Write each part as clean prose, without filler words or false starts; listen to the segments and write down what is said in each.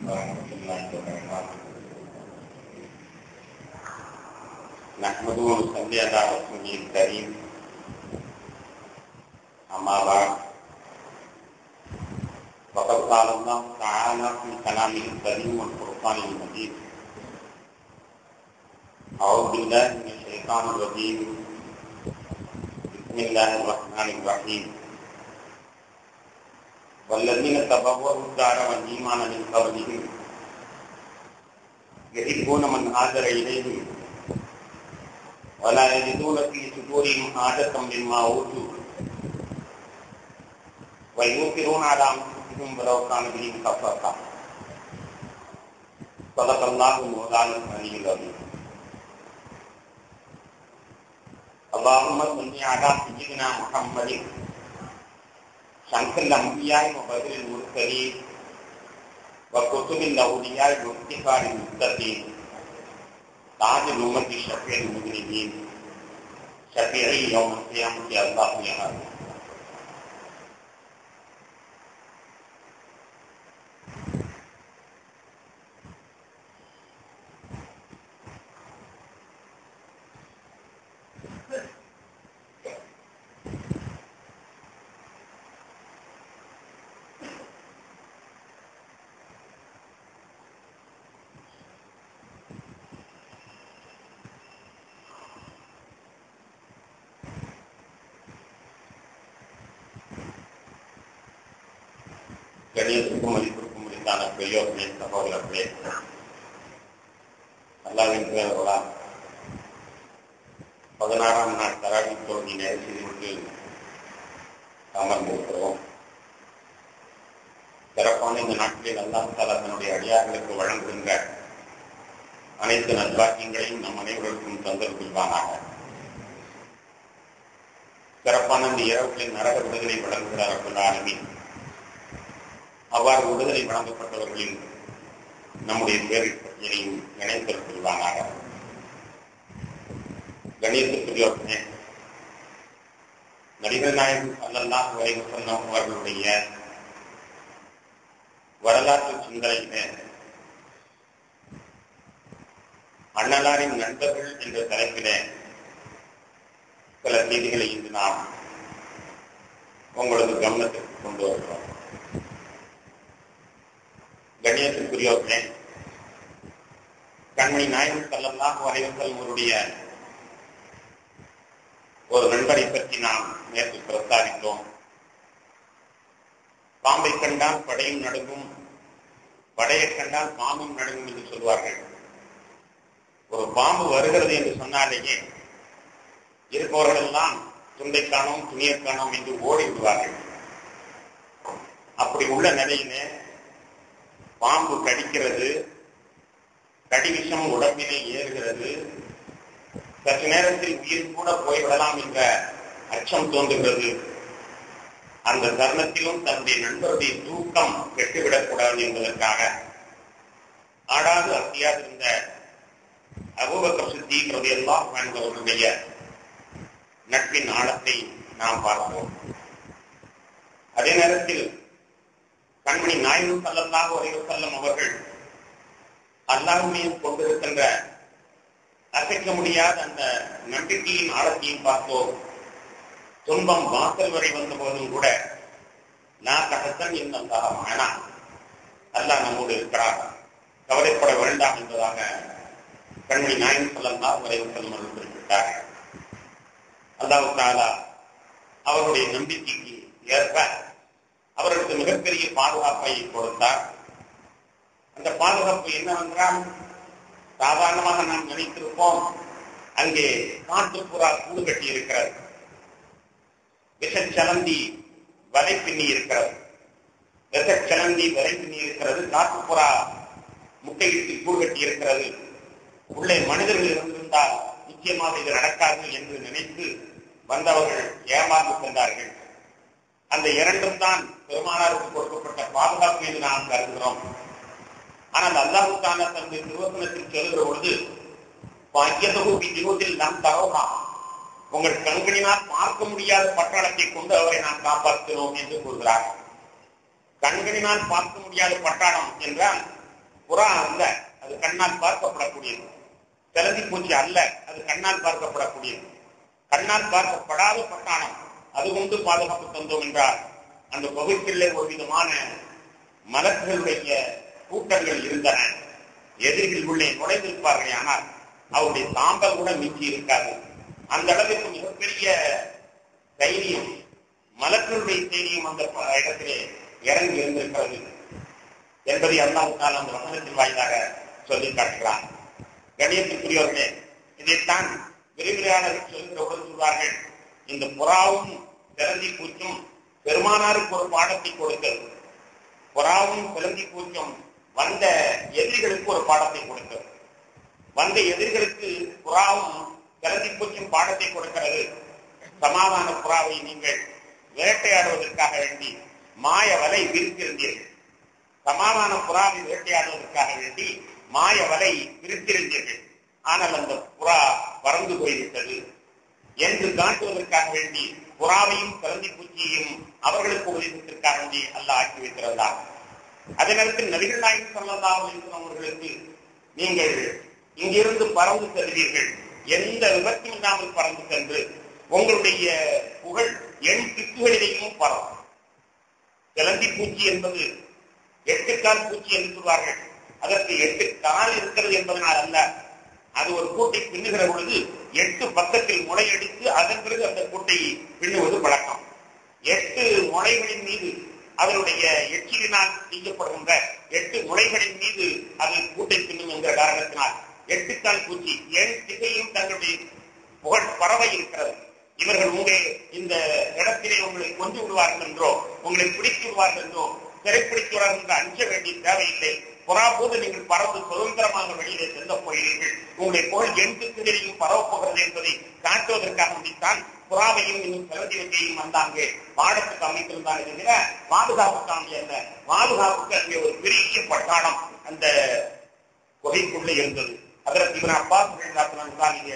ورحمة الله وبركاته. نحمده ونصلي على رسوله الكريم. أما بعد، فقد قال الله تعالى في كلامه الكريم والفرقان المجيد: أعوذ بالله من الشيطان الرجيم. بسم الله الرحمن الرحيم. والذين تبوأوا الدار والإيمان من قبلهم يحبون من هاجر إليهم ولا يجدون في صدورهم حاجة مما أوتوا ويؤثرون على أنفسهم ولو كان بهم خصاصة. صدق الله مولانا العلي العظيم. اللهم صل على سيدنا محمد شمس الأنبياء وبدر المرسلين وكتب الأولياء وافتخار المتقين تاج الأمة شفيع المذنبين شفيعي يوم القيامة الله يا رب. கணியத்திற்கும் மதிப்பிற்கும் உரித்தான பெரியோர்களே, சகோதரர்களே, அல்லாஹ்வின் பேரர்களால் 16ஆம் நாள் தராவி தொழுகை நேரத்திற்கு அமர்ந்திருக்கிறோம். சிறப்பான இந்த நாட்களில் அல்லாஹ் தஆலா தன்னுடைய அடியார்களுக்கு வழங்குகின்ற அனைத்து நல்வாக்கியங்களையும் நம் அனைவருக்கும் தந்தல் புரிவானாக. சிறப்பான இந்த இரவுகளின் நரக விடுதலை வழங்குகிறார் ரப்பல் ஆலமீன். அவ்வாறு விடுதலை வழங்கப்பட்டவர்களின் நம்முடைய பேரில் பட்டியலையும் இணைத்தல் புரிவானாக. கணியத்திற்குரியவர்களே, நபிகள் நாயகம் ஸல்லல்லாஹு அலைஹி வஸல்லம் அவர்களுடைய வரலாற்று சிந்தனையிலே அண்ணலாரின் நண்பர்கள் என்ற தலைப்பிலே சில செய்திகளை இன்று நாம் உங்களது கவனத்திற்கு கொண்டு வருகிறோம். கண்ணியத்திற்குரியவர்களே, கண்மணி நாயகம் ஸல்லல்லாஹு அலைஹி வஸல்லம் அவருடைய ஒரு நண்பரை பற்றி நாம் நேற்று பிரஸ்தாபித்தோம். பாம்பை கண்டால் படையும் நடுங்கும், படையை கண்டால் பாம்பும் நடுங்கும் என்று சொல்வார்கள். ஒரு பாம்பு வருகிறது என்று சொன்னாலேயே இருப்பவர்கள் எல்லாம் துண்டை காணோம் துணியை காணோம் என்று ஓடி விடுவார்கள். அப்படி உள்ள நிலையிலே பாம்பு கடிக்கிறது, கடி விஷம் உடம்பிலே ஏறுகிறது, சற்று நேரத்தில் உயிர் கூட போய்விடலாம் என்ற அச்சம் தோன்றுகிறது. அந்த தருணத்திலும் தன்னுடைய நண்பருடைய தூக்கம் கெட்டுவிடக்கூடாது என்பதற்காக ஆடாது அசையாதிருந்த அபூபக்கர் சித்தீக் ரலியல்லாஹு அன்ஹு அவர்களுடைய நட்பின் ஆழத்தை நாம் பார்ப்போம். அதே நேரத்தில் கண்மணி நாயகம் ஸல்லல்லாஹு அலைஹி வஸல்லம் அவர்கள் அல்லாஹ்வையும் கொண்டிருக்கின்ற அசைக்க முடியாத அந்த நம்பிக்கையின் ஆழத்தையும் பார்த்தோம். துன்பம் வாசல் வரை வந்த போதும் கூட நான் கட்டத்தன் இருந்தாக ஆனா அல்லாஹ் நம்மோடு இருக்கிறார், கவலைப்பட வேண்டாம் என்பதாக கண்மணி நாயகம் ஸல்லல்லாஹு அலைஹி வஸல்லம் அவர்கள் குறிப்பிட்டார்கள். அல்லாஹ் தஆலா அவருடைய நம்பிக்கைக்கு ஏற்ப அவர்களுக்கு மிகப்பெரிய பாதுகாப்பை கொடுத்தார். அந்த பாதுகாப்பு என்னவென்றால், சாதாரணமாக நாம் நினைத்திருப்போம் அங்கே காட்டுப்புறா கூடு கட்டி இருக்கிறது, விஷச்சலந்தி வலை பின்னி இருக்கிறது, விஷச்சலந்தி வலை பின்னி இருக்கிறது, காட்டுப்புறா முட்டையிட்டு கூடு கட்டி இருக்கிறது, உள்ளே மனிதர்கள் இருந்திருந்தால் நிச்சயமாக இது நடக்காது என்று நினைத்து வந்தவர்கள் ஏமாந்து சென்றார்கள். அந்த இரண்டும் தான் பெருமானாருக்கு கொடுக்கப்பட்ட பாதுகாப்பு என்று நாம் கருதுகிறோம். ஆனால் அல்லாஹ் தஆலா தன்னுடைய திருவசனத்தில் சொல்கிற பொழுது நாம் தரோகா, உங்கள் கண்களினால் பார்க்க முடியாத பட்டாளத்தை கொண்டு அவரை நாம் காப்பாற்றுகிறோம் என்று கூறுகிறார். கண்களினால் பார்க்க முடியாத பட்டாளம் என்றால் புறா அல்ல, அது கண்ணால் பார்க்கப்படக்கூடியது. சிலந்தி பூச்சி அல்ல, அது கண்ணால் பார்க்கப்படக்கூடியது. கண்ணால் பார்க்கப்படாத பட்டாணம் அது கொண்டு பாதுகாப்பு தந்தோம் என்றால் அந்த வகுப்பிலே ஒரு விதமான மலர்களுடைய கூட்டங்கள் இருந்தன. எதிரிகள் உள்ளே நுழைந்திருப்பார்கள், ஆனால் அவருடைய சாம்பல் கூட மிஞ்சி இருக்காது. அந்த அளவிற்கு மிகப்பெரிய தைரியம், மலர்களுடைய தைரியம் அந்த இடத்திலே இறங்கி இருந்திருக்கிறது என்பதை அல்லாஹ் அந்த வசனத்தின் வாயிலாக சொல்லி காட்டுகிறார். கணியத்துக்குரியவர்களே, இதைத்தான் விரிவுரையாளர்கள் சொல்கிற பொழுது சொல்வார்கள், இந்த புறாவும் சிலந்தி பூச்சும் பெருமானாருக்கு ஒரு பாடத்தை கொடுத்தது. புறாவும் சிலந்தி பூச்சும் வந்த எதிரிகளுக்கு ஒரு பாடத்தை கொடுத்தது. வந்த எதிரிகளுக்கு புறாவும் சிலந்தி பூச்சும் பாடத்தை கொடுக்கிறது. சமாதான புறாவை நீங்கள் வேட்டையாடுவதற்காக வேண்டி மாய வலை விரித்திருந்தீர்கள். சமாதான புறாவை வேட்டையாடுவதற்காக வேண்டி மாய வலை விரித்திருந்தீர்கள். ஆனால் அந்த புறா பறந்து போய்விட்டது என்று காட்டுவதற்காக வேண்டி புறாவையும் சிலந்தி பூச்சியையும் அவர்களுக்கு உபதேசத்திற்காக வேண்டி அல்லாஹ் ஆக்கி வைத்திருந்தார். அதே நேரத்தில் நபிகள் நாயகம் ஸல்லல்லாஹு அலைஹி வஸல்லம் அவர்களுக்கு நீங்கள் இங்கிருந்து பறந்து செல்வீர்கள், எந்த விபத்தும் இல்லாமல் பறந்து சென்று உங்களுடைய புகழ் எண் திக்குகளிலேயும் பரவும். சிலந்தி பூச்சி என்பது 8 கால் பூச்சி என்று சொல்வார்கள். அதற்கு 8 கால் இருக்கிறது என்பதனால் அல்ல, அது ஒரு கூட்டை பின்னுகிற பொழுது 8 பக்கத்தில் முளையடித்து அதன் பிறகு அந்த கூட்டை பின்னுவது பழக்கம். 8 முளைகளின் மீது அதனுடைய எச்சிலினால் செய்யப்படுகின்ற 8 முளைகளின் மீது அது கூட்டை பின்னும் என்கிற காரணத்தினால் 8 கால் பூச்சி 7 திசையும் தங்களுடைய புகழ் பறவை இருக்கிறது. இவர்கள் உங்களை இந்த இடத்திலே உங்களை கொண்டு விடுவார்கள் என்றோ உங்களை பிடித்து விடுவார்கள் என்றோ சிறைப்பிடித்துவார்கள் என்று அஞ்ச வேண்டிய தேவையில்லை. புறா போது நீங்கள் பறந்து சுதந்திரமாக வெளியிலே செல்ல போகிறீர்கள். உங்களை புகழ் என் திசையிலையும் பரவப்போகிறது என்பதை காட்டுவதற்காக வேண்டித்தான் புறாவையும் இன்னும் சிலந்தியத்தையும் வந்தாங்க பாடத்துக்கு அமைத்திருந்தாங்க என்கிற பாதுகாப்புக்காக அல்ல. பாதுகாப்புக்கு அங்கே ஒரு பெரிய பட்டாளம் அந்த குகைக்குள்ளே இருந்தது. அதற்கு இவன் அப்பா தான் இங்க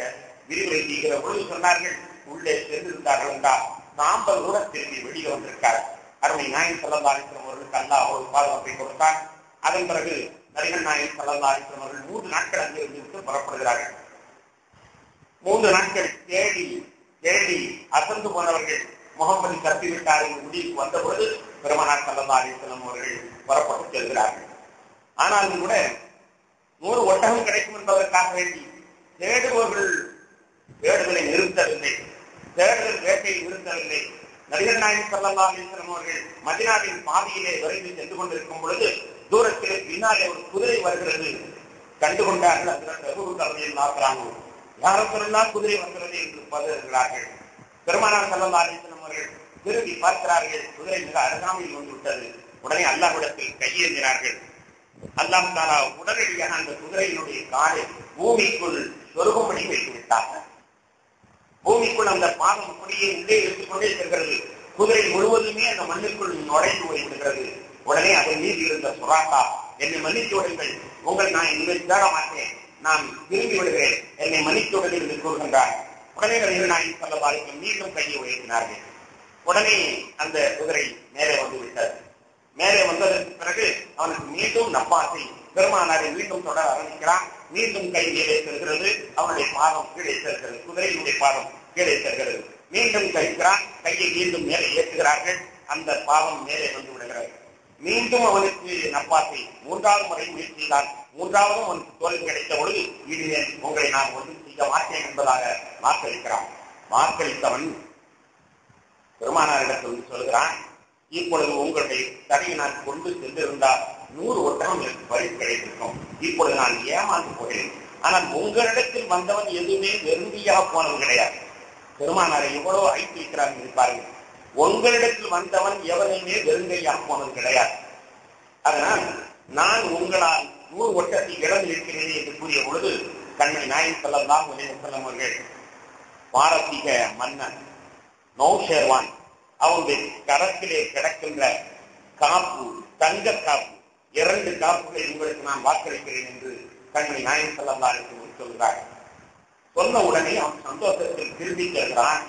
விரிவுரை செய்கிற பொழுது சொன்னார்கள், உள்ளே சென்றிருந்தார்கள் என்றால் சாம்பல் கூட திரும்பி வெளியே வந்திருக்கார். அருமை நாயகம் ஸல்லல்லாஹு அலைஹி வஸல்லம் அவர்களுக்கு அல்லாஹ் ஒரு பாதுகாப்பை கொடுத்தார். அதன் பிறகு நபிகள் நாயகம் ஸல்லல்லாஹு அலைஹி வஸல்லம் அவர்கள் 3 நாட்கள் அங்கிருந்து புறப்படுகிறார்கள். 3 நாட்கள் தேடி தேடி அசந்து போனவர்கள் முகமது தப்பிவிட்டார் என்று முடிவுக்கு வந்த பொழுது பெருமானார் ஸல்லல்லாஹு அலைஹி வஸல்லம் அவர்கள் புறப்பட்டு செல்கிறார்கள். ஆனாலும் கூட 100 ஒட்டகம் கிடைக்கும் என்பதற்காக வேண்டி தேடுபவர்கள் தேடுதலை நிறுத்தவில்லை, தேடுதல் வேட்டையை நிறுத்தவில்லை. நபிகள் நாயகம் ஸல்லல்லாஹு அலைஹி வஸல்லம் அவர்கள் மதீனாவின் பாதையிலே விரைந்து சென்று கொண்டிருக்கும் பொழுது தூரத்திலே பின்னாலே ஒரு குதிரை வருகிறது. கண்டுகொண்டார்கள். யாரெல்லாம் குதிரை வருகிறது என்று பதறுகிறார்கள். பெருமானார் ஸல்லல்லாஹு அலைஹி வஸல்லம் அவர்கள் திரும்பி பார்க்கிறார்கள், குதிரை மிக அருகாமையில் வந்து விட்டது. உடனே அல்லாஹ்விடத்தில் கையேந்தினார்கள். அல்லாஹ் தஆலா உடனடியாக அந்த குதிரையினுடைய காலை பூமிக்குள் சொருகும்படி வைத்து விட்டார்கள். பூமிக்குள் அந்த பாதம் அப்படியே உள்ளே எடுத்துக்கொண்டே செல்கிறது. குதிரை முழுவதுமே அந்த மண்ணுக்குள் நுழைந்து போய்விடுகிறது. உடனே அதன் மீது இருந்த சுறாக்கா, என்னை மன்னித்து விடுங்கள், உங்களை நான் இனிமேல் தேட மாட்டேன், நான் திரும்பி விடுகிறேன், என்னை மன்னித்து விடுங்கள் என்று கூறுகின்றார். உடனே நபிகள் நாயகம் ஸல்லல்லாஹு அலைஹி வஸல்லம் மீண்டும் கையை உயர்த்தினார்கள். உடனே அந்த குதிரை மேலே வந்து விட்டது. மேலே வந்ததற்கு பிறகு அவனுக்கு மீண்டும் நப்பாசை, பெருமானாரை மீண்டும் தொடர ஆரம்பிக்கிறான். மீண்டும் கை மேலே செல்கிறது, அவனுடைய பாதம் கீழே செல்கிறது, குதிரையினுடைய பாதம் கீழே செல்கிறது. மீண்டும் கழிக்கிறான், கையை மீண்டும் மேலே ஏற்றுகிறார்கள், அந்த பாதம் மேலே வந்து விடுகிறது. மீண்டும் அவனுக்கு நப்பாசை, 3வது முறை முயற்சி செய்தான். 3வதும் அவனுக்கு தோல்வி கிடைத்த பொழுது இனிமேல் உங்களை நான் ஒன்றும் செய்ய மாட்டேன் என்பதாக வாக்களிக்கிறான். வாக்களித்தவன் பெருமானாரிடத்தில் சொல்கிறான், இப்பொழுது உங்களுடைய தடையை நான் கொண்டு சென்றிருந்தால் 100 ஒட்டகம் எனக்கு பரிசு கிடைத்திருக்கும். இப்பொழுது நான் ஏமாந்து போகிறேன். ஆனால் உங்களிடத்தில் வந்தவன் எதுவுமே வெறுமையாக போனது கிடையாது. பெருமானாரை எவ்வளவு ஐத்து வைக்கிறார்கள் இருப்பார்கள். உங்களிடத்தில் வந்தவன் எவரையுமே வெறுங்கையாக போனது கிடையாது. அதனால் நான் உங்களால் 100 ஒட்டத்தை இழந்து இருக்கிறேன் என்று கூறிய பொழுது கண்மணி நாயகம் ஸல்லல்லாஹு அலைஹி வஸல்லம் அவர்கள் பாரசீக மன்னன் நௌஷேர்வான் அவருடைய கரத்திலே கிடக்கின்ற காப்பு, தங்க காப்பு, 2 காப்புகளை உங்களுக்கு நான் வாக்களிக்கிறேன் என்று கண்மணி நாயகம் ஸல்லல்லாஹு அலைஹி வஸல்லம் சொல்கிறார். சொன்ன உடனே அவன் சந்தோஷத்தில் திரும்பி செல்கிறான்.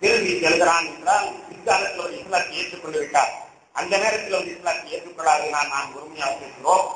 திரும்பி செல்கிறான் என்றால் பிற்காலத்தில் அவர் இஸ்லாத்தை ஏற்றுக்கொண்டு விட்டார். அந்த நேரத்தில் அவர் இஸ்லாத்தை ஏற்றுக்கொள்ளாதனால் நாம் உரிமையாக இருக்கிறோம்.